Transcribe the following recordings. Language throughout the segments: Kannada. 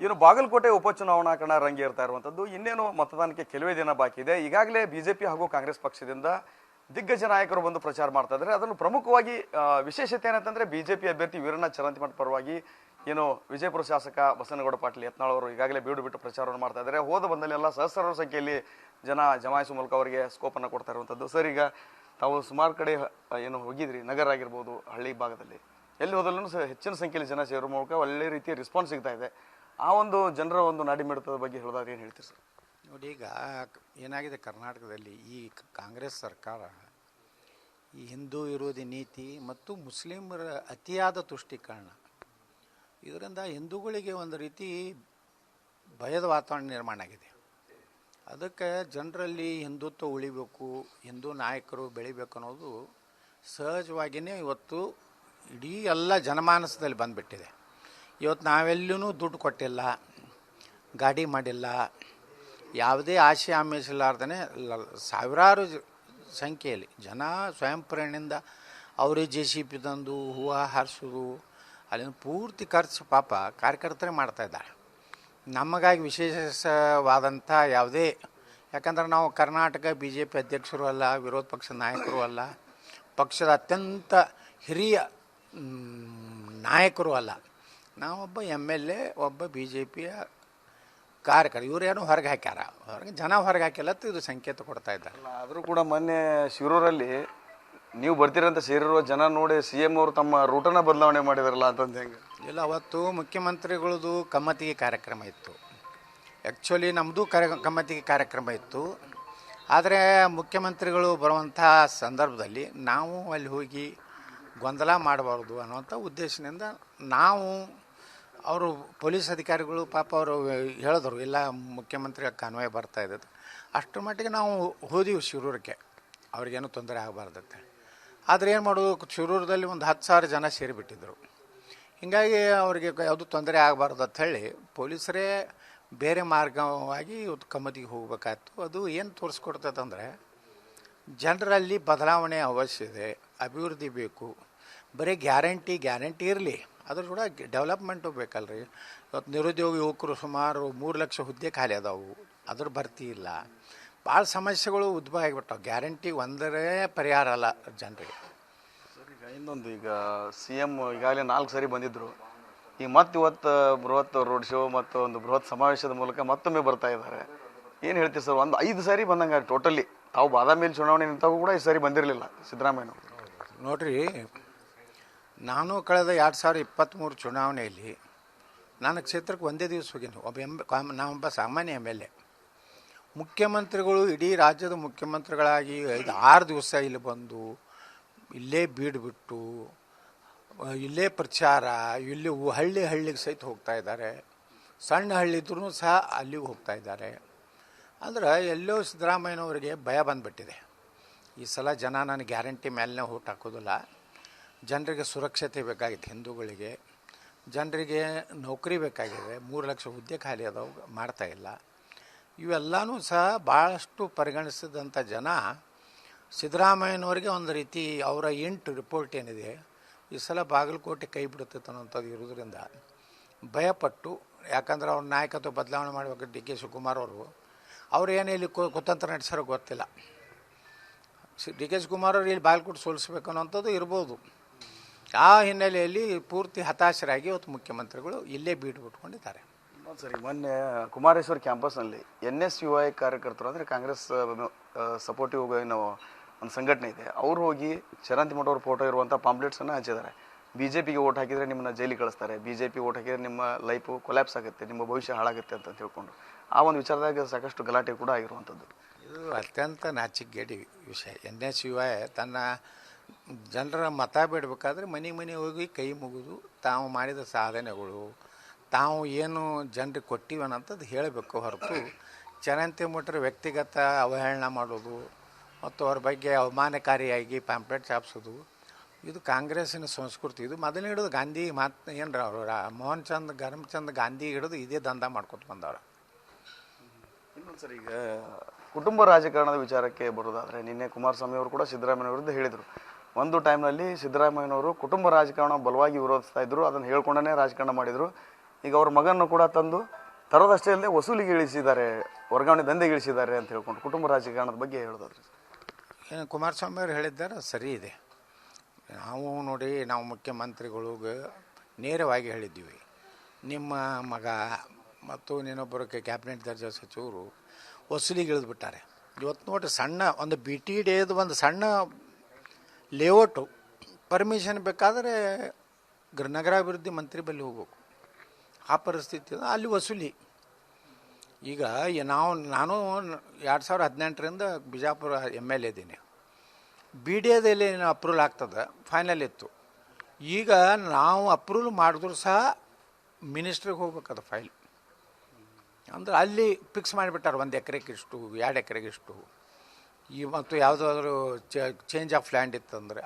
ಏನು ಬಾಗಲಕೋಟೆ ಉಪಚುನಾವಣಾ ಕಣ ರಂಗೇರ್ತಾ ಇರುವಂಥದ್ದು ಇನ್ನೇನು ಮತದಾನಕ್ಕೆ ಕೆಲವೇ ದಿನ ಬಾಕಿ ಇದೆ. ಈಗಾಗಲೇ ಬಿಜೆಪಿ ಹಾಗೂ ಕಾಂಗ್ರೆಸ್ ಪಕ್ಷದಿಂದ ದಿಗ್ಗಜ ನಾಯಕರು ಬಂದು ಪ್ರಚಾರ ಮಾಡ್ತಾ ಇದ್ದಾರೆ. ಅದನ್ನು ಪ್ರಮುಖವಾಗಿ ವಿಶೇಷತೆ ಏನಂತಂದ್ರೆ ಬಿಜೆಪಿ ಅಭ್ಯರ್ಥಿ ವೀರಣ್ಣ ಚರಂತಿಮಠ ಪರವಾಗಿ ಏನು ವಿಜಯಪುರ ಶಾಸಕ ಬಸನಗೌಡ ಪಾಟೀಲ್ ಯತ್ನಾಳ್ ಅವರು ಈಗಾಗಲೇ ಬೀಡು ಬಿಟ್ಟು ಪ್ರಚಾರವನ್ನು ಮಾಡ್ತಾ ಇದ್ದಾರೆ. ಹೋದ ಬಂದಲ್ಲೆಲ್ಲ ಸಹಸ್ರಾರು ಸಂಖ್ಯೆಯಲ್ಲಿ ಜನ ಜಮಾಯಿಸುವ ಮೂಲಕ ಅವರಿಗೆ ಸ್ಕೋಪನ್ನು ಕೊಡ್ತಾ ಇರುವಂಥದ್ದು. ಸರ್, ಈಗ ತಾವು ಸುಮಾರು ಕಡೆ ಏನು ಹೋಗಿದ್ರಿ, ನಗರ ಆಗಿರ್ಬೋದು, ಹಳ್ಳಿ ಭಾಗದಲ್ಲಿ ಎಲ್ಲಿ ಹೋದಲ್ಲೂ ಹೆಚ್ಚಿನ ಸಂಖ್ಯೆಯಲ್ಲಿ ಜನ ಸೇರುವ ಮೂಲಕ ಒಳ್ಳೆ ರೀತಿಯ ರೆಸ್ಪಾನ್ಸ್ ಸಿಗ್ತಾ ಇದೆ. ಆ ಒಂದು ಜನರ ಒಂದು ನಾಡಿ ಮಿಡಿತದ ಬಗ್ಗೆ ಹೇಳೋದಾದ್ರೆ ಏನು ಹೇಳ್ತೀರಿ ಸರ್? ನೋಡಿ, ಈಗ ಏನಾಗಿದೆ ಕರ್ನಾಟಕದಲ್ಲಿ ಈ ಕಾಂಗ್ರೆಸ್ ಸರ್ಕಾರ ಈ ಹಿಂದೂ ವಿರೋಧಿ ನೀತಿ ಮತ್ತು ಮುಸ್ಲಿಮರ ಅತಿಯಾದ ತುಷ್ಟೀಕರಣ, ಇದರಿಂದ ಹಿಂದೂಗಳಿಗೆ ಒಂದು ರೀತಿ ಭಯದ ವಾತಾವರಣ ನಿರ್ಮಾಣ ಆಗಿದೆ. ಅದಕ್ಕೆ ಜನರಲ್ಲಿ ಹಿಂದುತ್ವ ಉಳಿಬೇಕು, ಹಿಂದೂ ನಾಯಕರು ಬೆಳಿಬೇಕು ಅನ್ನೋದು ಸಹಜವಾಗಿಯೇ ಇವತ್ತು ಇಡೀ ಎಲ್ಲ ಜನಮಾನಸದಲ್ಲಿ ಬಂದುಬಿಟ್ಟಿದೆ. ಇವತ್ತು ನಾವೆಲ್ಲೂ ದುಡ್ಡು ಕೊಟ್ಟಿಲ್ಲ, ಗಾಡಿ ಮಾಡಿಲ್ಲ, ಯಾವುದೇ ಆಶೆ ಆಮಿಷ ಇಲ್ಲಾರ್ದೇ ಸಾವಿರಾರು ಸಂಖ್ಯೆಯಲ್ಲಿ ಜನ ಸ್ವಯಂ ಪ್ರೇರಣೆಯಿಂದ ಅವರೇ JCB ತಂದು ಹೂವು ಹಾರಿಸೋದು, ಅಲ್ಲಿಂದ ಪೂರ್ತಿ ಖರ್ಚು ಪಾಪ ಕಾರ್ಯಕರ್ತರೇ ಮಾಡ್ತಾಯಿದ್ದಾರೆ. ನಮಗಾಗಿ ವಿಶೇಷವಾದಂಥ ಯಾವುದೇ, ಯಾಕಂದ್ರೆ ನಾವು ಕರ್ನಾಟಕ BJP ಅಧ್ಯಕ್ಷರು ಅಲ್ಲ, ವಿರೋಧ ಪಕ್ಷದ ನಾಯಕರು ಅಲ್ಲ, ಪಕ್ಷದ ಅತ್ಯಂತ ಹಿರಿಯ ನಾಯಕರು ಅಲ್ಲ, ನಾವೊಬ್ಬ MLA, ಒಬ್ಬ BJPಯ ಕಾರ್ಯಕರ್ತ. ಇವರೇನು ಹೊರಗೆ ಹಾಕ್ಯಾರ, ಹೊರಗೆ ಜನ ಹೊರಗೆ ಹಾಕಿಲ್ಲ ಅಂತ ಇದು ಸಂಕೇತ ಕೊಡ್ತಾ ಇದ್ದಾರೆ. ಆದರೂ ಕೂಡ ಮೊನ್ನೆ ಶಿರೂರಲ್ಲಿ ನೀವು ಬರ್ತೀರಂತ ಸೇರಿರುವ ಜನ ನೋಡಿ CM ಅವರು ತಮ್ಮ ರೂಟನ್ನ ಬದಲಾವಣೆ ಮಾಡಿದಾರಲ್ಲ ಅಂತಂದು ಹೆಂಗೆ? ಇಲ್ಲ, ಅವತ್ತು ಮುಖ್ಯಮಂತ್ರಿಗಳದ್ದು ಕಮ್ಮತ್ತಿಗೆ ಕಾರ್ಯಕ್ರಮ ಇತ್ತು. ಆ್ಯಕ್ಚುಲಿ ನಮ್ಮದು ಕಮ್ಮತ್ತಿಗೆ ಕಾರ್ಯಕ್ರಮ ಇತ್ತು. ಆದರೆ ಮುಖ್ಯಮಂತ್ರಿಗಳು ಬರುವಂಥ ಸಂದರ್ಭದಲ್ಲಿ ನಾವು ಅಲ್ಲಿ ಹೋಗಿ ಗೊಂದಲ ಮಾಡಬಾರ್ದು ಅನ್ನುವಂಥ ಉದ್ದೇಶದಿಂದ ನಾವು, ಅವರು ಪೊಲೀಸ್ ಅಧಿಕಾರಿಗಳು ಪಾಪ ಅವರು ಹೇಳಿದ್ರು, ಇಲ್ಲ ಮುಖ್ಯಮಂತ್ರಿಗಳ ಕಾನ್ವಾಯ್ ಬರ್ತಾ ಇದ್ದದ್ದು, ಅಷ್ಟರ ಮಟ್ಟಿಗೆ ನಾವು ಹೋದೀವಿ ಶಿರೂರಕ್ಕೆ, ಅವ್ರಿಗೇನು ತೊಂದರೆ ಆಗಬಾರ್ದತ್ತೆ. ಆದರೆ ಏನು ಮಾಡೋದು, ಶಿರೂರದಲ್ಲಿ ಒಂದು 10,000 ಜನ ಸೇರಿಬಿಟ್ಟಿದ್ರು. ಹೀಗಾಗಿ ಅವರಿಗೆ ಯಾವುದು ತೊಂದರೆ ಆಗಬಾರ್ದು ಅಂತ ಹೇಳಿ ಪೊಲೀಸರೇ ಬೇರೆ ಮಾರ್ಗವಾಗಿ ಕಮ್ಮತಿಗೆ ಹೋಗ್ಬೇಕಾಯ್ತು. ಅದು ಏನು ತೋರಿಸ್ಕೊಡ್ತದಂದರೆ ಜನರಲ್ಲಿ ಬದಲಾವಣೆ ಅವಶ್ಯ ಇದೆ, ಅಭಿವೃದ್ಧಿ ಬೇಕು. ಬರೀ ಗ್ಯಾರಂಟಿ ಇರಲಿ, ಅದ್ರ ಕೂಡ ಡೆವಲಪ್ಮೆಂಟು ಬೇಕಲ್ರಿ. ಇವತ್ತು ನಿರುದ್ಯೋಗ ಯುವಕರು ಸುಮಾರು 3 ಲಕ್ಷ ಹುದ್ದೆ ಖಾಲಿ ಅದಾವು, ಅದ್ರ ಭರ್ತಿ ಇಲ್ಲ, ಭಾಳ ಸಮಸ್ಯೆಗಳು ಉದ್ಭವ ಆಗಿಬಿಟ್ಟಾವೆ. ಗ್ಯಾರಂಟಿ ಒಂದರೇ ಪರಿಹಾರ ಅಲ್ಲ ಜನರಿಗೆ. ಈಗ ಇನ್ನೊಂದು, ಈಗ CM ಈಗಾಗಲೇ 4 ಸಾರಿ ಬಂದಿದ್ದರು, ಈಗ ಮತ್ತೆ ಇವತ್ತು ಬೃಹತ್ ರೋಡ್ ಶೋ ಮತ್ತು ಒಂದು ಬೃಹತ್ ಸಮಾವೇಶದ ಮೂಲಕ ಮತ್ತೊಮ್ಮೆ ಬರ್ತಾ ಇದ್ದಾರೆ. ಏನು ಹೇಳ್ತೀವಿ ಸರ್? ಒಂದು 5 ಸಾರಿ ಬಂದಂಗೆ ಟೋಟಲಿ. ತಾವು ಬಾದಾಮಿಯಲ್ಲಿ ಚುನಾವಣೆ ನಿಂತಾಗೂ ಕೂಡ ಈ ಸಾರಿ ಬಂದಿರಲಿಲ್ಲ ಸಿದ್ದರಾಮಯ್ಯ. ನೋಡ್ರಿ, ನಾನು ಕಳೆದ 2023 ಚುನಾವಣೆಯಲ್ಲಿ ನಾನು ಕ್ಷೇತ್ರಕ್ಕೆ ಒಂದೇ ದಿವಸ ಹೋಗಿನಿ. ನಾನೊಬ್ಬ ಸಾಮಾನ್ಯ MLA. ಮುಖ್ಯಮಂತ್ರಿಗಳು ಇಡೀ ರಾಜ್ಯದ ಮುಖ್ಯಮಂತ್ರಿಗಳಾಗಿ 5-6 ದಿವಸ ಇಲ್ಲಿ ಬಂದು ಇಲ್ಲೇ ಬೀಡ್ಬಿಟ್ಟು ಇಲ್ಲೇ ಪ್ರಚಾರ, ಇಲ್ಲಿ ಹಳ್ಳಿಗೆ ಸಹಿತ ಹೋಗ್ತಾ ಇದ್ದಾರೆ. ಸಣ್ಣ ಹಳ್ಳಿ ಇದ್ರೂ ಸಹ ಅಲ್ಲಿಗೆ ಹೋಗ್ತಾ ಇದ್ದಾರೆ. ಅಂದ್ರೆ ಎಲ್ಲೋ ಸಿದ್ದರಾಮಯ್ಯನವರಿಗೆ ಭಯ ಬಂದುಬಿಟ್ಟಿದೆ. ಈ ಸಲ ಜನ ನಾನು ಗ್ಯಾರಂಟಿ ಮೇಲೇ ಓಟ್ ಹಾಕೋದಿಲ್ಲ, ಜನರಿಗೆ ಸುರಕ್ಷತೆ ಬೇಕಾಗಿತ್ತು, ಹಿಂದೂಗಳಿಗೆ ಜನರಿಗೆ ನೌಕರಿ ಬೇಕಾಗಿದೆ, 3 ಲಕ್ಷ ಹುದ್ದೆ ಖಾಲಿ ಅದಾವು, ಮಾಡ್ತಾಯಿಲ್ಲ. ಇವೆಲ್ಲನೂ ಸಹ ಭಾಳಷ್ಟು ಪರಿಗಣಿಸಿದಂಥ ಜನ ಸಿದ್ದರಾಮಯ್ಯನವರಿಗೆ ಒಂದು ರೀತಿ ಅವರ 8 ರಿಪೋರ್ಟ್ ಏನಿದೆ ಈ ಸಲ ಬಾಗಲಕೋಟೆ ಕೈ ಬಿಡುತ್ತೆ ಅನ್ನೋಂಥದ್ದು ಇರೋದ್ರಿಂದ ಭಯಪಟ್ಟು, ಯಾಕಂದ್ರೆ ಅವ್ರ ನಾಯಕತ್ವ ಬದಲಾವಣೆ ಮಾಡಬೇಕು DK ಶಿವಕುಮಾರ್ ಅವರು ಏನು ಇಲ್ಲಿ ಕುತಂತ್ರ ನಡೆಸೋರು ಗೊತ್ತಿಲ್ಲ. DK ಶಿವಕುಮಾರ್ ಅವರು ಇಲ್ಲಿ ಬಾಗಲಕೋಟೆ ಸೋಲಿಸ್ಬೇಕು ಅನ್ನೋಂಥದ್ದು ಇರ್ಬೋದು. ಆ ಹಿನ್ನೆಲೆಯಲ್ಲಿ ಪೂರ್ತಿ ಹತಾಶರಾಗಿ ಇವತ್ತು ಮುಖ್ಯಮಂತ್ರಿಗಳು ಇಲ್ಲೇ ಬೀಡು ಬಿಟ್ಕೊಂಡಿದ್ದಾರೆ. ಸರಿ, ಮೊನ್ನೆ ಕುಮಾರೇಶ್ವರ ಕ್ಯಾಂಪಸ್ನಲ್ಲಿ NSUI ಕಾರ್ಯಕರ್ತರು, ಅಂದರೆ ಕಾಂಗ್ರೆಸ್ ಸಪೋರ್ಟಿವ್ ಏನೋ ಒಂದು ಸಂಘಟನೆ ಇದೆ, ಅವರು ಹೋಗಿ ಚರಂತಿಮಠ ಅವ್ರ ಫೋಟೋ ಇರುವಂಥ ಪಾಂಪ್ಲೆಟ್ಸನ್ನು ಹಂಚಿದ್ದಾರೆ. BJPಗೆ ಓಟ್ ಹಾಕಿದರೆ ನಿಮ್ಮನ್ನ ಜೈಲಿಗೆ ಕಳಿಸ್ತಾರೆ, BJP ಓಟ್ ಹಾಕಿದರೆ ನಿಮ್ಮ ಲೈಫು ಕೊಲ್ಯಾಪ್ಸ್ ಆಗುತ್ತೆ, ನಿಮ್ಮ ಭವಿಷ್ಯ ಹಾಳಾಗುತ್ತೆ ಅಂತ ತಿಳ್ಕೊಂಡು ಆ ಒಂದು ವಿಚಾರದಾಗ ಸಾಕಷ್ಟು ಗಲಾಟೆ ಕೂಡ ಆಗಿರುವಂಥದ್ದು. ಇದು ಅತ್ಯಂತ ನಾಚಿಕೆಗೇಡಿ ವಿಷಯ. NSUI ತನ್ನ ಜನರ ಮತ ಬಿಡಬೇಕಾದ್ರೆ ಮನೆ ಹೋಗಿ ಕೈ ಮುಗಿದು ತಾವು ಮಾಡಿದ ಸಾಧನೆಗಳು, ತಾವು ಏನು ಜನರಿಗೆ ಕೊಟ್ಟಿವಿ ಅನ್ನೋಂಥದ್ದು ಹೇಳಬೇಕು ಹೊರತು ಚರಂತಿಮಠರ ವ್ಯಕ್ತಿಗತ ಅವಹೇಳನ ಮಾಡೋದು ಮತ್ತು ಅವ್ರ ಬಗ್ಗೆ ಅವಮಾನಕಾರಿಯಾಗಿ ಪ್ಯಾಂಪ್ಲೆಟ್ ಛಾಪಿಸೋದು ಇದು ಕಾಂಗ್ರೆಸ್ಸಿನ ಸಂಸ್ಕೃತಿ. ಇದು ಮೊದಲೇ ಹಿಡಿದು ಗಾಂಧಿ ಮಾತು ಏನ್ರ ಅವರು ಮೋಹನ್ ಚಂದ್ ಕರಮ್ಚಂದ್ ಗಾಂಧಿ ಹಿಡಿದು ಇದೇ ದಂಧ ಮಾಡ್ಕೊತ ಬಂದವರು. ಇನ್ನೊಂದು ಸರಿ, ಈಗ ಕುಟುಂಬ ರಾಜಕಾರಣದ ವಿಚಾರಕ್ಕೆ ಬರೋದಾದರೆ ನಿನ್ನೆ ಕುಮಾರಸ್ವಾಮಿ ಅವರು ಕೂಡ ಸಿದ್ದರಾಮಯ್ಯ ವಿರುದ್ಧ ಹೇಳಿದರು. ಒಂದು ಟೈಮ್ನಲ್ಲಿ ಸಿದ್ದರಾಮಯ್ಯನವರು ಕುಟುಂಬ ರಾಜಕಾರಣ ಬಲವಾಗಿ ವಿರೋಧಿಸ್ತಾ ಇದ್ರು, ಅದನ್ನು ಹೇಳ್ಕೊಂಡೇ ರಾಜಕಾರಣ ಮಾಡಿದರು. ಈಗ ಅವ್ರ ಮಗನ್ನು ಕೂಡ ತಂದು ತರೋದಷ್ಟೇ ಅಲ್ಲದೆ ವಸೂಲಿಗೆ ಇಳಿಸಿದ್ದಾರೆ, ವರ್ಗಾವಣೆ ದಂಧೆಗೆ ಇಳಿಸಿದ್ದಾರೆ ಅಂತ ಹೇಳ್ಕೊಂಡು ಕುಟುಂಬ ರಾಜಕಾರಣದ ಬಗ್ಗೆ ಹೇಳೋದಾದ್ರೆ ಏನು ಕುಮಾರಸ್ವಾಮಿ ಅವರು ಹೇಳಿದ್ದಾರೆ ಸರಿ ಇದೆ. ನಾವು ನೋಡಿ, ನಾವು ಮುಖ್ಯಮಂತ್ರಿಗಳಿಗೆ ನೇರವಾಗಿ ಹೇಳಿದ್ದೀವಿ, ನಿಮ್ಮ ಮಗ ಮತ್ತು ನೀನೊಬ್ಬರು ಕ್ಯಾಬಿನೆಟ್ ದರ್ಜೆ ಸಚಿವರು ವಸೂಲಿಗೆ ಇಳಿದ್ಬಿಟ್ಟಾರೆ. ಇವತ್ತು ನೋಡಿ, ಸಣ್ಣ ಒಂದು ಬಿ ಟಿ ಡಿದು ಒಂದು ಸಣ್ಣ ಲೇಔಟು ಪರ್ಮಿಷನ್ ಬೇಕಾದರೆ ನಗರಾಭಿವೃದ್ಧಿ ಮಂತ್ರಿ ಬಳಿ ಹೋಗ್ಬೇಕು. ಆ ಪರಿಸ್ಥಿತಿ ಅಲ್ಲಿ ವಸೂಲಿ. ಈಗ ನಾನು 2018ರಿಂದ ಬಿಜಾಪುರ MLA ಇದ್ದೀನಿ. ಬಿ ಡಿ ಎದಲ್ಲಿ ಅಪ್ರೂವಲ್ ಆಗ್ತದೆ, ಫೈನಲ್ ಇತ್ತು. ಈಗ ನಾವು ಅಪ್ರೂವಲ್ ಮಾಡಿದ್ರು ಸಹ ಮಿನಿಸ್ಟ್ರಿಗೆ ಹೋಗ್ಬೇಕದು ಫೈಲ್. ಅಂದ್ರೆ ಅಲ್ಲಿ ಫಿಕ್ಸ್ ಮಾಡಿಬಿಟ್ಟಾರೆ 1 ಎಕರೆಗೆ ಇಷ್ಟು, 2 ಎಕರೆಗೆ ಇಷ್ಟು. ಈ ಮತ್ತು ಯಾವುದಾದ್ರೂ ಚೇಂಜ್ ಆಫ್ ಲ್ಯಾಂಡ್ ಇತ್ತಂದರೆ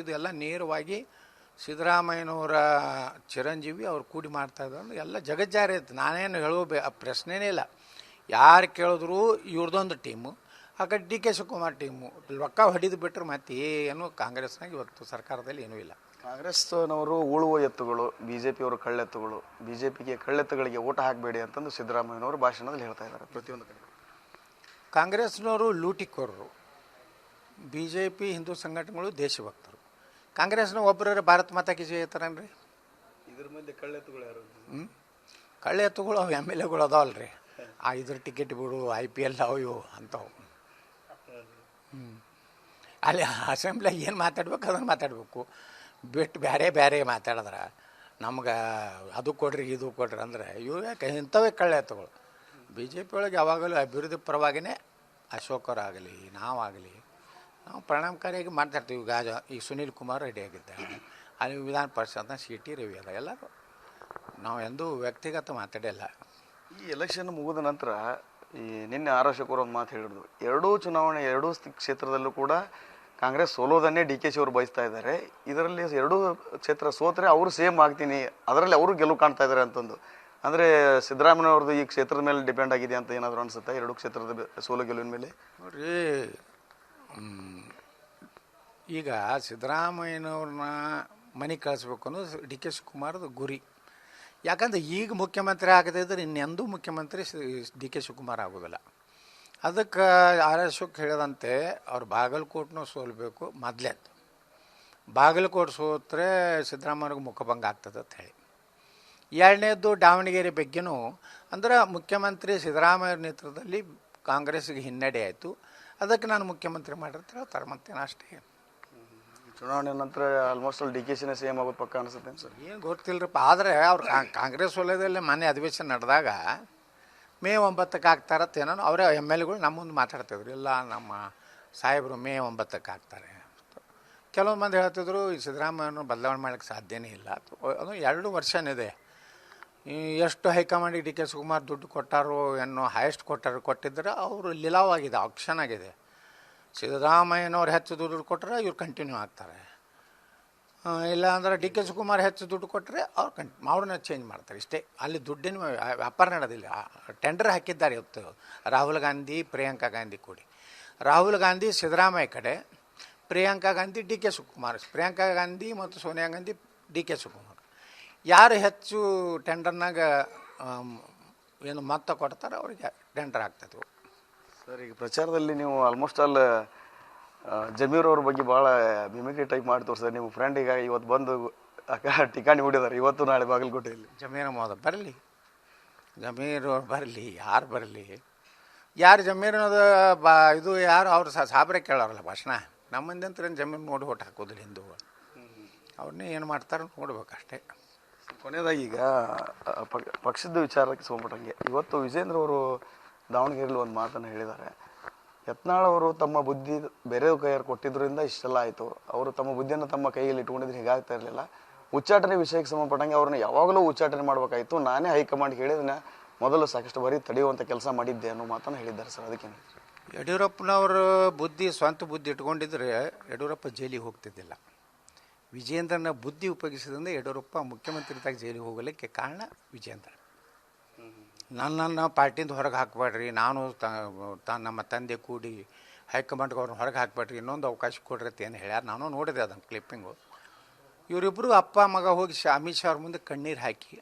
ಇದು ಎಲ್ಲ ನೇರವಾಗಿ ಸಿದ್ದರಾಮಯ್ಯನವರ ಚಿರಂಜೀವಿ ಅವ್ರು ಕೂಡಿ ಮಾಡ್ತಾಯಿದ್ರು. ಎಲ್ಲ ಜಗಜ್ಜಾರಿ ಇತ್ತು. ನಾನೇನು ಹೇಳೋ ಪ್ರಶ್ನೆನೇ ಇಲ್ಲ. ಯಾರು ಕೇಳಿದ್ರು ಇವ್ರದ್ದೊಂದು ಟೀಮು, ಆ ಕಡೆ ಡಿ ಕೆ ಶಿವಕುಮಾರ್ ಟೀಮು ರೊಕ್ಕ ಹೊಡಿದು ಬಿಟ್ಟರೆ ಮತ್ತೆ ಏನು ಕಾಂಗ್ರೆಸ್ನಾಗ ಇವತ್ತು ಸರ್ಕಾರದಲ್ಲಿ ಏನೂ ಇಲ್ಲ. ಕಾಂಗ್ರೆಸ್ನವರು ಉಳುವ ಎತ್ತುಗಳು, BJPಯವರು ಕಳ್ಳೆತ್ತುಗಳು, BJPಗೆ ಕಳ್ಳೆತ್ತುಗಳಿಗೆ ಓಟ ಹಾಕಬೇಡಿ ಅಂತಂದು ಸಿದ್ದರಾಮಯ್ಯನವರು ಭಾಷಣದಲ್ಲಿ ಹೇಳ್ತಾ ಇದ್ದಾರೆ ಪ್ರತಿಯೊಂದು ಕಡೆ. ಕಾಂಗ್ರೆಸ್ನವರು ಲೂಟಿಕೋರರು, BJP ಹಿಂದೂ ಸಂಘಟನೆಗಳು ದೇಶಭಕ್ತರು. ಕಾಂಗ್ರೆಸ್ನ ಒಬ್ಬರ ಭಾರತ ಮಾತಾ ಕಿ ಜೈ ಅಂತಾರನ್ರಿ. ಇದ್ರ ಮಧ್ಯೆ ಕಳ್ಳೆತ್ತುಗಳು ಯಾರು? ಕಳ್ಳೆತ್ತುಗಳು ಅವು MLAಗಳು ಅದಾವಲ್ರಿ. ಇದ್ರ ಟಿಕೆಟ್ ಬಿಡು, IPL ಅವು ಇವು ಅಂಥವು. ಅಲ್ಲಿ ಅಸೆಂಬ್ಲಿಯಾಗ ಏನು ಮಾತಾಡ್ಬೇಕು ಅದನ್ನು ಮಾತಾಡಬೇಕು, ಬಿಟ್ಟು ಬೇರೆ ಬೇರೆ ಮಾತಾಡಿದ್ರೆ ನಮ್ಗೆ ಅದು ಕೊಡ್ರಿ ಇದು ಕೊಡ್ರಿ ಅಂದರೆ ಇವು ಯಾಕೆ ಇಂಥವೇ ಕಳ್ಳೆತ್ತುಗಳು. BJP ಒಳಗೆ ಯಾವಾಗಲೂ ಅಭಿವೃದ್ಧಿ ಪರವಾಗಿಯೇ ಅಶೋಕರಾಗಲಿ ನಾವಾಗಲಿ ನಾವು ಪರಿಣಾಮಕಾರಿಯಾಗಿ ಮಾತಾಡ್ತೀವಿ. ಈಗ ಸುನೀಲ್ ಕುಮಾರ್ ರೆಡಿ ಆಗಿದ್ದಾರೆ, ಅಲ್ಲಿ ವಿಧಾನ ಪರಿಷತ್ನ CT ರವಿ ಅದ. ಎಲ್ಲರೂ ನಾವು ಎಂದೂ ವ್ಯಕ್ತಿಗತ ಮಾತಾಡಿಲ್ಲ. ಈ ಎಲೆಕ್ಷನ್ ಮುಗಿದ ನಂತರ ಈ ನಿನ್ನೆ ಆರೋಶಕರು ಒಂದು ಮಾತು ಹೇಳಿದ್ರು, ಎರಡೂ ಚುನಾವಣೆ ಎರಡೂ ಕ್ಷೇತ್ರದಲ್ಲೂ ಕೂಡ ಕಾಂಗ್ರೆಸ್ ಸೋಲೋದನ್ನೇ DK ಅವರು ಬಯಸ್ತಾ ಇದ್ದಾರೆ. ಇದರಲ್ಲಿ ಎರಡೂ ಕ್ಷೇತ್ರ ಸೋತ್ರೆ ಅವರು ಸೇಮ್ ಆಗ್ತೀನಿ, ಅದರಲ್ಲಿ ಅವರು ಗೆಲುವು ಕಾಣ್ತಾ ಇದ್ದಾರೆ ಅಂತಂದು. ಅಂದರೆ ಸಿದ್ದರಾಮಯ್ಯವ್ರದ್ದು ಈ ಕ್ಷೇತ್ರದ ಮೇಲೆ ಡಿಪೆಂಡ್ ಆಗಿದೆ ಅಂತ ಏನಾದರೂ ಅನಿಸುತ್ತಾ? ಎರಡೂ ಕ್ಷೇತ್ರದ ಸೋಲು ಗೆಲುವಿನ ಮೇಲೆ ನೋಡ್ರಿ, ಈಗ ಸಿದ್ದರಾಮಯ್ಯನವ್ರನ್ನ ಮನೆಗೆ ಕಳಿಸ್ಬೇಕು ಅನ್ನೋದು DK ಶಿವಕುಮಾರ್ದು ಗುರಿ. ಯಾಕಂದ್ರೆ ಈಗ ಮುಖ್ಯಮಂತ್ರಿ ಆಗದಿದ್ರೆ ಇನ್ನೆಂದೂ ಮುಖ್ಯಮಂತ್ರಿ DK ಶಿವಕುಮಾರ್ ಆಗೋದಿಲ್ಲ. ಅದಕ್ಕೆ ಅಶೋಕ್ ಹೇಳಿದಂತೆ ಅವ್ರು ಬಾಗಲಕೋಟೆನೂ ಸೋಲ್ಬೇಕು ಮೊದಲೇ. ಬಾಗಲಕೋಟೆ ಸೋತ್ರೆ ಸಿದ್ದರಾಮಯ್ಯವ್ರಿಗೆ ಮುಖಭಂಗ ಆಗ್ತದೆ ಅಂತ ಹೇಳಿ. ಎರಡನೇದು ದಾವಣಗೆರೆ ಬಗ್ಗೆನೂ ಅಂದ್ರೆ ಮುಖ್ಯಮಂತ್ರಿ ಸಿದ್ದರಾಮಯ್ಯ ನೇತೃತ್ವದಲ್ಲಿ ಕಾಂಗ್ರೆಸ್ಗೆ ಹಿನ್ನಡೆ ಆಯಿತು. ಅದಕ್ಕೆ ನಾನು ಮುಖ್ಯಮಂತ್ರಿ ಮಾಡಿರ್ತಾರೆ ಹೇಳ್ತಾರೆ, ಮತ್ತೇನು ಅಷ್ಟೇ. ಚುನಾವಣೆ ನಂತರ ಆಲ್ಮೋಸ್ಟ್ ಅಲ್ಲಿ DKಶಿನೇ ಸೇಮ್ ಆಗೋದು ಪಕ್ಕ ಅನಿಸುತ್ತೆ ಸರ್. ಏನು ಗೊತ್ತಿಲ್ಲರಪ್ಪ. ಆದರೆ ಅವ್ರು ಕಾಂಗ್ರೆಸ್ ವಲಯದಲ್ಲಿ ಮೊನ್ನೆ ಅಧಿವೇಶನ ನಡೆದಾಗ May 9ಕ್ಕೆ ಆಗ್ತಾರತ್ತ ಏನೋ ಅವರೇ MLAಗಳು ನಮ್ಮ ಮುಂದೆ ಮಾತಾಡ್ತಿದ್ರು, ಇಲ್ಲ ನಮ್ಮ ಸಾಹೇಬರು May 9ಕ್ಕೆ ಆಗ್ತಾರೆ. ಕೆಲವೊಂದು ಮಂದಿ ಹೇಳ್ತಿದ್ರು ಈ ಸಿದ್ದರಾಮಯ್ಯನ ಬದಲಾವಣೆ ಮಾಡೋಕ್ಕೆ ಸಾಧ್ಯನೇ ಇಲ್ಲ. ಅದು 2 ವರ್ಷನಿದೆ. ಎಷ್ಟು ಹೈಕಮಾಂಡಿಗೆ DK ಶಿವಕುಮಾರ್ ದುಡ್ಡು ಕೊಟ್ಟಾರೋ ಏನೋ ಹೈಯೆಸ್ಟ್ ಕೊಟ್ಟಿದ್ರೆ ಅವರು ಲಿಲಾವಾಗಿದೆ, ಆಕ್ಷನ್ ಆಗಿದೆ. ಸಿದ್ದರಾಮಯ್ಯನವ್ರು ಹೆಚ್ಚು ದುಡ್ಡು ಕೊಟ್ಟರೆ ಇವ್ರು ಕಂಟಿನ್ಯೂ ಆಗ್ತಾರೆ, ಇಲ್ಲ ಅಂದ್ರೆ DK ಶಿವಕುಮಾರ್ ಹೆಚ್ಚು ದುಡ್ಡು ಕೊಟ್ಟರೆ ಅವ್ರನ್ನ ಚೇಂಜ್ ಮಾಡ್ತಾರೆ. ಇಷ್ಟೇ. ಅಲ್ಲಿ ದುಡ್ಡಿನ ವ್ಯಾಪಾರ ನಡೆದಿಲ್ಲ. ಟೆಂಡರ್ ಹಾಕಿದ್ದಾರೆ ಇವತ್ತು ರಾಹುಲ್ ಗಾಂಧಿ ಪ್ರಿಯಾಂಕಾ ಗಾಂಧಿ ಕೂಡಿ. ರಾಹುಲ್ ಗಾಂಧಿ ಸಿದ್ದರಾಮಯ್ಯ ಕಡೆ, ಪ್ರಿಯಾಂಕಾ ಗಾಂಧಿ DK ಶಿವಕುಮಾರ್, ಪ್ರಿಯಾಂಕಾ ಗಾಂಧಿ ಮತ್ತು ಸೋನಿಯಾ ಗಾಂಧಿ DK ಶಿವಕುಮಾರ್. ಯಾರು ಹೆಚ್ಚು ಟೆಂಡರ್ನಾಗ ಏನು ಮೊತ್ತ ಕೊಡ್ತಾರೆ ಅವ್ರಿಗೆ ಟೆಂಡರ್ ಆಗ್ತದೆ. ಸರ್, ಈಗ ಪ್ರಚಾರದಲ್ಲಿ ನೀವು ಆಲ್ಮೋಸ್ಟ್ ಆಲ್ ಜಮೀರ್ ಅವ್ರ ಬಗ್ಗೆ ಭಾಳ ಮಿಮಿಕ್ರಿ ಟೈಪ್ ಮಾಡಿ ತೋರಿಸಿದ್ರೆ. ನಿಮ್ಮ ಫ್ರೆಂಡ್ ಈಗ ಇವತ್ತು ಬಂದು ಟಿಕಾಣಿ ಹೊಡಿದಾರೆ, ಇವತ್ತು ನಾಳೆ ಬಾಗಲಕೋಟೆಯಲ್ಲಿ. ಜಮೀರ್ ಅಹಮದ್ ಬರಲಿ, ಜಮೀರ್ ಅವ್ರು ಬರಲಿ, ಯಾರು ಬರಲಿ, ಯಾರು ಜಮೀರ್ ಅನ್ನೋದು ಇದು ಯಾರು ಅವ್ರು ಸಾಬ್ರೆ ಕೇಳೋರಲ್ಲ ಭಾಷಣ. ನಮ್ಮಂದಂತ್ರ ಜಮೀನು ನೋಡಿ ಓಟ್ ಹಾಕೋದಿಲ್ಲ ಹಿಂದೂಗಳು. ಅವ್ರನ್ನೇ ಏನು ಮಾಡ್ತಾರೆ ನೋಡ್ಬೇಕಷ್ಟೇ. ಕೊನೆಯದಾಗಿ ಈಗ ಪಕ್ಷದ ವಿಚಾರಕ್ಕೆ ಸಂಬಂಧಪಟ್ಟಂಗೆ ಇವತ್ತು ವಿಜೇಂದ್ರ ಅವರು ದಾವಣಗೆರೆಯಲ್ಲಿ ಒಂದು ಮಾತನ್ನು ಹೇಳಿದ್ದಾರೆ. ಯತ್ನಾಳ್ ಅವರು ತಮ್ಮ ಬುದ್ಧಿ ಬೇರೆ ಕೈಯಾರು ಕೊಟ್ಟಿದ್ದರಿಂದ ಇಷ್ಟೆಲ್ಲ ಆಯಿತು, ಅವರು ತಮ್ಮ ಬುದ್ಧಿಯನ್ನು ತಮ್ಮ ಕೈಯಲ್ಲಿ ಇಟ್ಕೊಂಡಿದ್ರೆ ಹೀಗಾಗ್ತಾ ಇರಲಿಲ್ಲ. ಉಚ್ಚಾಟನೆ ವಿಷಯಕ್ಕೆ ಸಂಬಂಧಪಟ್ಟಂಗೆ ಅವ್ರನ್ನ ಯಾವಾಗಲೂ ಉಚ್ಚಾಟನೆ ಮಾಡಬೇಕಾಯಿತು, ನಾನೇ ಹೈಕಮಾಂಡ್ ಹೇಳಿದನ್ನ ಮೊದಲು ಸಾಕಷ್ಟು ಬಾರಿ ತಡೆಯುವಂಥ ಕೆಲಸ ಮಾಡಿದ್ದೆ ಅನ್ನೋ ಮಾತನ್ನು ಹೇಳಿದ್ದಾರೆ ಸರ್. ಅದಕ್ಕೇನು? ಯಡಿಯೂರಪ್ಪನವರು ಸ್ವಂತ ಬುದ್ಧಿ ಇಟ್ಕೊಂಡಿದ್ರೆ ಯಡಿಯೂರಪ್ಪ ಜೈಲಿಗೆ ಹೋಗ್ತಿದ್ದಿಲ್ಲ. ವಿಜೇಂದ್ರನ ಬುದ್ಧಿ ಉಪಯೋಗಿಸಿದ್ರಿಂದ ಯಡಿಯೂರಪ್ಪ ಮುಖ್ಯಮಂತ್ರಿದಾಗ ಜೈಲಿಗೆ ಹೋಗಲಿಕ್ಕೆ ಕಾರಣ ವಿಜೇಂದ್ರ. ನನ್ನನ್ನು ಪಾರ್ಟಿಯಿಂದ ಹೊರಗೆ ಹಾಕಬೇಡ್ರಿ, ನಾನು ನಮ್ಮ ತಂದೆ ಕೂಡಿ ಹೈಕಮಾಂಡ್ಗೆ ಅವ್ರನ್ನ ಹೊರಗೆ ಹಾಕಬೇಡ್ರಿ, ಇನ್ನೊಂದು ಅವಕಾಶ ಕೊಡ್ರಿ ಅಂತ ಏನು ಹೇಳ್ಯಾರ. ನಾನು ನೋಡಿದೆ ಅದನ್ನು ಕ್ಲಿಪ್ಪಿಂಗು. ಇವರಿಬ್ಬರು ಅಪ್ಪ ಮಗ ಹೋಗಿ ಅಮಿತ್ ಶಾ ಅವ್ರ ಮುಂದೆ ಕಣ್ಣೀರು ಹಾಕಿ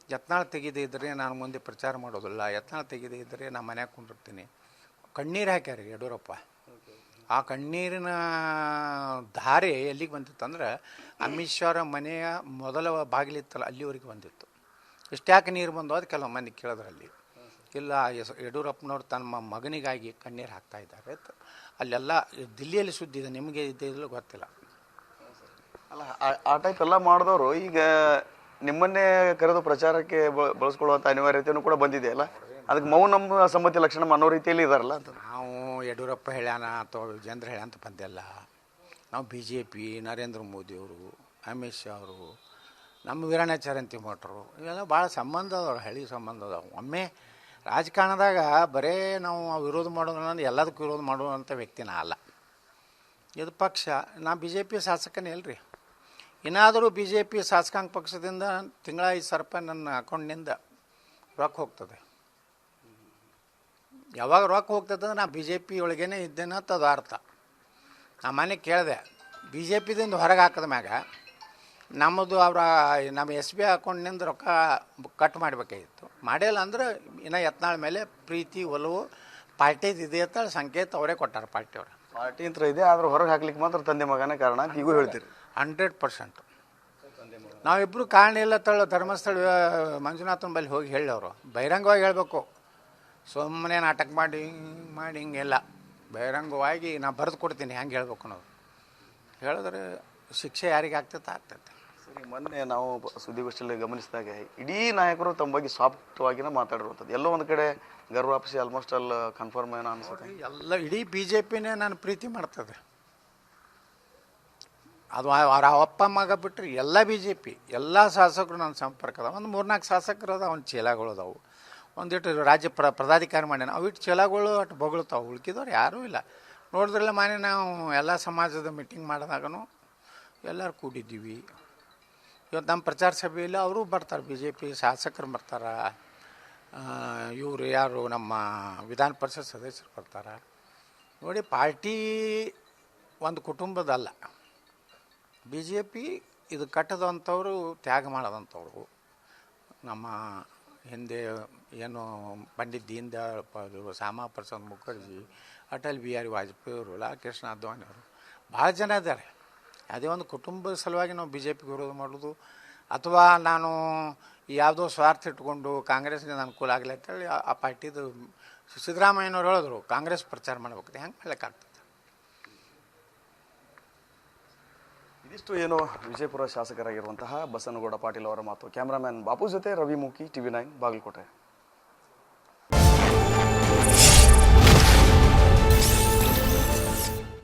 ಯತ್ನಾಳ್ ತೆಗೆದೇ ಇದ್ದರೆ ನಾನು ಮುಂದೆ ಪ್ರಚಾರ ಮಾಡೋದಿಲ್ಲ, ಯತ್ನಾಳ್ ತೆಗೆದೇ ಇದ್ದರೆ ನಾನು ಮನ್ಯಾಗ ಕುಂಡಿರ್ತೀನಿ. ಕಣ್ಣೀರು ಹಾಕ್ಯಾರ ಯಡಿಯೂರಪ್ಪ. ಆ ಕಣ್ಣೀರಿನ ಧಾರೆ ಎಲ್ಲಿಗೆ ಬಂದಿತ್ತಂದ್ರೆ ಅಮಿತ್ ಶಾ ಅವರ ಮನೆಯ ಮೊದಲ ಬಾಗಿಲಿತ್ತಲ್ಲ ಅಲ್ಲಿವರೆಗೆ ಬಂದಿತ್ತು. ಇಷ್ಟ್ಯಾಕೆ ನೀರು ಬಂದು ಅದು ಕೆಲವು ಮಂದಿ ಕೇಳಿದ್ರಲ್ಲಿ. ಇಲ್ಲ ಯಡಿಯೂರಪ್ಪನವ್ರು ತಮ್ಮ ಮಗನಿಗಾಗಿ ಕಣ್ಣೀರು ಹಾಕ್ತಾ ಇದ್ದಾರೆ. ಅಲ್ಲೆಲ್ಲ ದಿಲ್ಲಿಯಲ್ಲಿ ಸುದ್ದಿ ಇದೆ, ನಿಮಗೆ ಇದ್ದಿಲ್ಲ ಗೊತ್ತಿಲ್ಲ. ಅಲ್ಲ ಆ ಟೈಪ್ ಎಲ್ಲ ಮಾಡಿದವರು ಈಗ ನಿಮ್ಮನ್ನೇ ಕರೆದು ಪ್ರಚಾರಕ್ಕೆ ಬಳಸ್ಕೊಳ್ಳುವಂಥ ಅನಿವಾರ್ಯತೆಯೂ ಕೂಡ ಬಂದಿದೆ ಅಲ್ಲ. ಅದಕ್ಕೆ ಮೌನ ಸಮ್ಮತಿ ಲಕ್ಷಣ ಅನ್ನೋ ರೀತಿಯಲ್ಲಿ ಇದಾರಲ್ಲ ಅಂತ. ನಾವು ಯಡಿಯೂರಪ್ಪ ಹೇಳ್ಯಾನ ಅಥವಾ ವಿಜೇಂದ್ರ ಹೇಳ್ಯಾನ ಅಂತ ಬಂದಿಲ್ಲ. ನಾವು BJP, ನರೇಂದ್ರ ಮೋದಿಯವರು, ಅಮಿತ್ ಶಾ ಅವರು, ನಮ್ಮ ವೀರಣ್ಣಾಚಾರ್ಯಂತಿ ಮಠರು ಇವೆಲ್ಲ ಭಾಳ ಸಂಬಂಧ ಅದಾವೆ, ಹಳಿ ಸಂಬಂಧ ಅದಾವೆ. ಒಮ್ಮೆ ರಾಜಕಾರಣದಾಗ ಬರೇ ನಾವು ವಿರೋಧ ಮಾಡೋದು ಎಲ್ಲದಕ್ಕೂ ವಿರೋಧ ಮಾಡುವಂಥ ವ್ಯಕ್ತಿನ ಅಲ್ಲ. ಇದು ಪಕ್ಷ. ನಾ BJP ಶಾಸಕನೇ ಅಲ್ರಿ. ಏನಾದರೂ BJP ಶಾಸಕಾಂಗ ಪಕ್ಷದಿಂದ ತಿಂಗಳ 5,000 ರೂಪಾಯಿ ನನ್ನ ಅಕೌಂಟ್ನಿಂದ ರೊಕ್ಕ ಹೋಗ್ತದೆ. ಯಾವಾಗ ರೊಕ್ಕ ಹೋಗ್ತದೆ ನಾ BJP ಒಳಗೇನೆ ಇದ್ದೇನೆ ಅಂತ ಅದು ಅರ್ಥ. ನಾ ಮನೆ ಕೇಳಿದೆ, BJPದಿಂದ ಹೊರಗೆ ಹಾಕಿದ ಮ್ಯಾಗ ನಮ್ಮದು ನಮ್ಮ SBI ಅಕೌಂಟ್ನಿಂದ ರೊಕ್ಕ ಕಟ್ ಮಾಡಬೇಕಾಗಿತ್ತು. ಮಾಡಿಲ್ಲ ಅಂದ್ರೆ ಇನ್ನು ಯತ್ನಾಳ್ ಮೇಲೆ ಪ್ರೀತಿ ಒಲವು ಪಾರ್ಟಿದು ಇದೆ ಅಂತ ಸಂಕೇತ ಅವರೇ ಕೊಟ್ಟಾರೆ. ಪಾರ್ಟಿಯವರು ಪಾರ್ಟಿ ಅಂತ ಇದೆ, ಆದ್ರೆ ಹೊರಗೆ ಹಾಕ್ಲಿಕ್ಕೆ ಮಾತ್ರ ತಂದೆ ಮಗನೇ ಕಾರಣ ಅಂತ ಈಗೂ ಹೇಳ್ತೀರಿ. 100%. ನಾವಿಬ್ಬರು ಕಾರಣ ಇಲ್ಲ ಧರ್ಮಸ್ಥಳ ಮಂಜುನಾಥನ ಬಳಿ ಹೋಗಿ ಹೇಳೋರು. ಬಹಿರಂಗವಾಗಿ ಹೇಳಬೇಕು, ಸುಮ್ಮನೆ ನಾಟಕ ಮಾಡಿ ಹಿಂಗೆಲ್ಲ ಬಹಿರಂಗವಾಗಿ ನಾ ಬರೆದು ಕೊಡ್ತೀನಿ ಹೆಂಗೆ ಹೇಳ್ಬೇಕು ಅನ್ನೋದು. ಹೇಳಿದ್ರೆ ಶಿಕ್ಷೆ ಯಾರಿಗೆ ಆಗ್ತೈತೆ. ಸರಿ, ಮೊನ್ನೆ ನಾವು ಸುದ್ದಿಗೋಷ್ಠಿಯಲ್ಲಿ ಗಮನಿಸಿದಾಗ ಇಡೀ ನಾಯಕರು ತಮ್ಮ ಬಗ್ಗೆ ಸಾಫ್ಟ್ವಾಗಿನ ಮಾತಾಡಿರುವಂಥದ್ದು. ಎಲ್ಲೋ ಒಂದು ಕಡೆ ಗರ್ವಾಪಸಿ ಆಲ್ಮೋಸ್ಟ್ ಅಲ್ಲಿ ಕನ್ಫರ್ಮ್ ಏನೋ ಅನ್ಸುತ್ತೆ. ಎಲ್ಲ ಇಡೀ BJPನೇ ನಾನು ಪ್ರೀತಿ ಮಾಡ್ತದೆ. ಅದು ಅವ್ರ ಅಪ್ಪ ಮಗ ಬಿಟ್ಟರೆ ಎಲ್ಲ BJP ಎಲ್ಲ ಶಾಸಕರು ನನ್ನ ಸಂಪರ್ಕದ. ಒಂದು 3-4 ಶಾಸಕರು ಅದ, ಅವ್ನ ಚೀಲಗಳು ಅದಾವು. ಒಂದಿಟ್ಟು ರಾಜ್ಯ ಪದಾಧಿಕಾರಿ ಮಾಡ್ಯಾನ, ಅವಿಟ್ಟು ಚೀಲಗಳು ಅಷ್ಟು ಬೊಗಳ್ತಾವೆ. ಉಳ್ಕಿದವ್ರು ಯಾರೂ ಇಲ್ಲ. ನೋಡಿದ್ರಲ್ಲ ಮನೆ ನಾವು ಎಲ್ಲ ಸಮಾಜದ ಮೀಟಿಂಗ್ ಮಾಡಿದಾಗೂ ಎಲ್ಲರೂ ಕೂಡಿದ್ದೀವಿ. ಇವತ್ತು ನಮ್ಮ ಪ್ರಚಾರ ಸಭೆಯಲ್ಲಿ ಅವರು ಬರ್ತಾರೆ, BJP ಶಾಸಕರು ಬರ್ತಾರೆ, ಇವರು ಯಾರು ನಮ್ಮ ವಿಧಾನ ಪರಿಷತ್ ಸದಸ್ಯರು ಬರ್ತಾರೆ. ನೋಡಿ, ಪಾರ್ಟಿ ಒಂದು ಕುಟುಂಬದಲ್ಲ. BJP ಇದು ಕಟ್ಟದಂಥವ್ರು, ತ್ಯಾಗ ಮಾಡೋದಂಥವ್ರು. ನಮ್ಮ ಹಿಂದೆ ಏನು ಪಂಡಿತ್ ದೀನ್ ದಯಾಳ್ ಉಪಾಧ್ಯಾಯರು, ಶ್ಯಾಮಾ ಪ್ರಸಾದ್ ಮುಖರ್ಜಿ, ಅಟಲ್ ಬಿಹಾರಿ ವಾಜಪೇಯಿ ಅವರು, ಲಾಲ್ ಕೃಷ್ಣ ಅದ್ವಾನಿ ಅವರು, ಭಾಳ ಜನ ಇದ್ದಾರೆ. ಅದೇ ಒಂದು ಕುಟುಂಬದ ಸಲುವಾಗಿ ನಾವು BJPಗೆ ವಿರೋಧ ಮಾಡೋದು, ಅಥವಾ ನಾನು ಯಾವುದೋ ಸ್ವಾರ್ಥ ಇಟ್ಕೊಂಡು ಕಾಂಗ್ರೆಸ್ಗೆ ಅನುಕೂಲ ಆಗಲಿ ಅಂತೇಳಿ ಆ ಪಾರ್ಟಿದು ಸಿದ್ದರಾಮಯ್ಯನವ್ರು ಹೇಳಿದ್ರು ಕಾಂಗ್ರೆಸ್ ಪ್ರಚಾರ ಮಾಡ್ಬೇಕು. ಹೆಂಗೆ ಮಾಡ್ಲಿಕ್ಕಾಗ್ತದೆ? ಇದಿಷ್ಟು ಏನು ವಿಜಯಪುರ ಶಾಸಕರಾಗಿರುವಂತಹ ಬಸನಗೌಡ ಪಾಟೀಲ್ ಅವರ ಮಾತು. ಕ್ಯಾಮ್ರಾಮ್ಯಾನ್ ಬಾಪು ಜೊತೆ ರವಿ ಮೂಕಿ, TV9 ಬಾಗಲಕೋಟೆ.